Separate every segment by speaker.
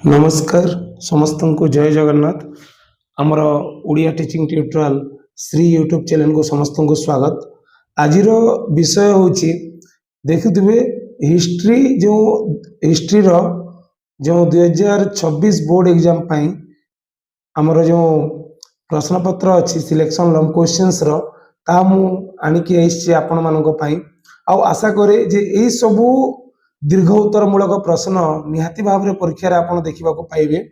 Speaker 1: नमस्कार समस्त को जय जगन्नाथ। आमर Odia teaching tutorial Shri YouTube channel को समस्त को स्वागत। आज विषय हूँ देखुवे हिस्ट्री जो हिस्ट्री जो 2026 बोर्ड एग्जाम आमर जो प्रश्न पत्र अच्छी सिलेक्शन लॉन्ग क्वेश्चंस आनिकी आपण मानी आशा करे जे यही सबू दीर्घ उत्तर मूलक प्रश्न निहाती भाव में परीक्षा आप देखा पाइबे।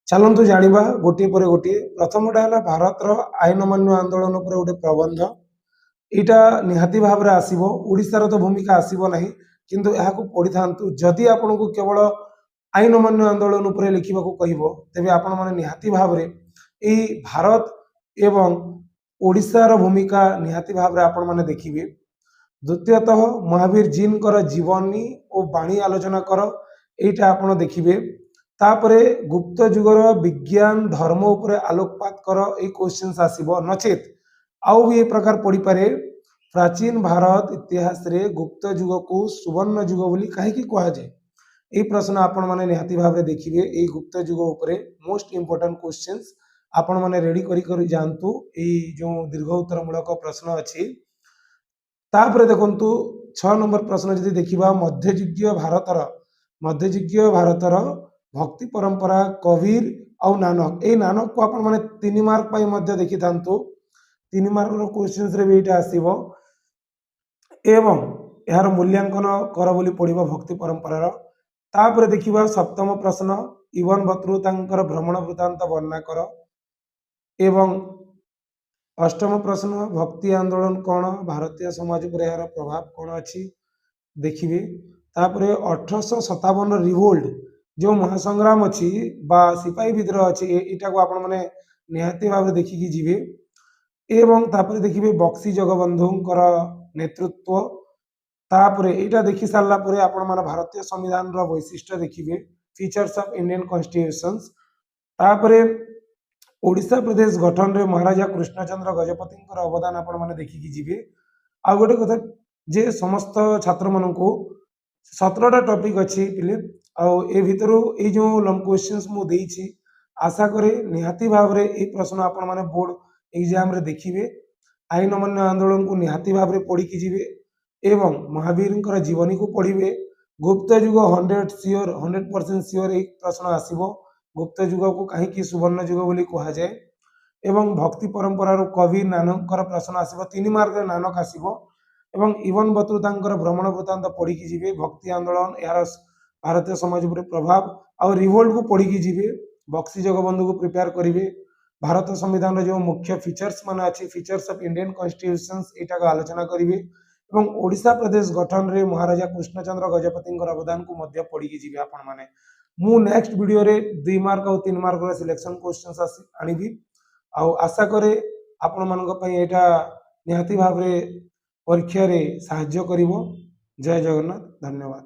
Speaker 1: चलतु जाना गोटे पर गोटे। प्रथमटा है भारत आईन मान्य आंदोलन पर गोटे प्रबंध। यहाँ निहाती भाव में आसो ओडिशार तो भूमिका आसो ना किंतु यह पढ़ी था। जदि आपण को केवल आईन मान्य आंदोलन पर लिखा कह तेज आपण मैंने निहाती भाव में भारत एवं ओडिशार भूमिका निहाती भाव में आपण मैंने देखिए। द्वितीयतः महावीर जीन कर जीवनी और बाणी आलोचना कर यहाँ आप देखिए। तापरे गुप्त जुगर विज्ञान धर्म उपर आलोकपात कर ये क्वेश्चन आसो नचेत आउ भी ये प्रकार पढ़ी पारे। प्राचीन भारत इतिहास रे गुप्त जुग को सुवर्ण जुग बोली कहीं कह जाए ये प्रश्न आपण मैंने निहाती भाव में देखिए। ये गुप्त जुग उपर मोस्ट इंपोर्टेंट क्वेश्चन आपण मैंने रेडी कर जातु। ये जो दीर्घ उत्तर मूलक प्रश्न अच्छी तापर देखु 6 नंबर प्रश्न जदि देखा मध्ययुगीय भारतर भक्ति परंपरा कबीर और नानक ये नानक को आपण माने 3 मार्क देखी था। 3 मार्क क्वेश्चन रे आसो एवं यार मूल्यांकन कर बोली पड़ो भक्ति परंपरार। तापर देखा 7म प्रश्न इवन बतृतांकर भ्रमण वृत्तांत वर्णना कर एवं 8म प्रश्न भक्ति आंदोलन कौन भारतीय समाज पर यार प्रभाव कौन अच्छी देखिए। तापर 1857 रिवोल्ट जो महासंग्राम अच्छी बा सिपाही विद्रोह अच्छी यहाँ को आपण मैंने निहाती भाव देखिकी जीवे। एवं तापर देखिए बक्सी जगबंधु नेतृत्व। तापर यहाँ देखी सारा पर आपण मैंने भारतीय संविधान वैशिष्ट्य देखिए फीचर्स ऑफ इंडियन कॉन्स्टिट्यूशन। तापर ओडिशा प्रदेश गठन रे महाराजा कृष्णचंद्र गजपति अवदान आपण मैंने देखिकी जीवे। आ गोटे कथा जे समस्त छात्र मान को 17टा टॉपिक अच्छी पिले ए भितर ये जो लॉन्ग क्वेश्चंस मु देइछि आशा करे निहाती भाव रे ए प्रश्न आपण माने बोर्ड एग्जाम रे देखिबे। आईन अमान्य आंदोलन को निहाती भाव रे पढ़ी की जीवे एवं महावीर जीवनी को पढ़िबे। गुप्त जुग 100% सियोर एक प्रश्न आसीबो गुप्त जुग को कहीं सुवर्ण जुग बोली कह जाए। एवं भक्ति परंपरार कवि नानक प्रश्न आसो 3 मार्क नानक आसो एवं इवन बतृतांकर भ्रमण वृत्तांत पढ़ी जीवे। भक्ति आंदोलन यार भारतीय समाज पर प्रभाव और रिवोल्ट को पढ़ी जीवे। बक्सी जगबंधु को प्रिपेयर करेंगे। भारत संविधान जो मुख्य फीचर्स मान अच्छी फीचर्स ऑफ इंडियन कॉन्स्टिट्यूशन यहाँ का आलोचना करेंगे। एवं ओडिशा प्रदेश गठन रे महाराजा कृष्णचंद्र गजपति अवदान को मध्य पढ़ी जीवे आपण माने। मु नेक्स्ट वीडियो रे 2 मार्क और 3 मार्क सिलेक्शन क्वेश्चन आनिबी आशा करे आपण मानक पई एटा निहाती भाव रे परीक्षा रे सहाय्य करिवो। जय जगन्नाथ धन्यवाद।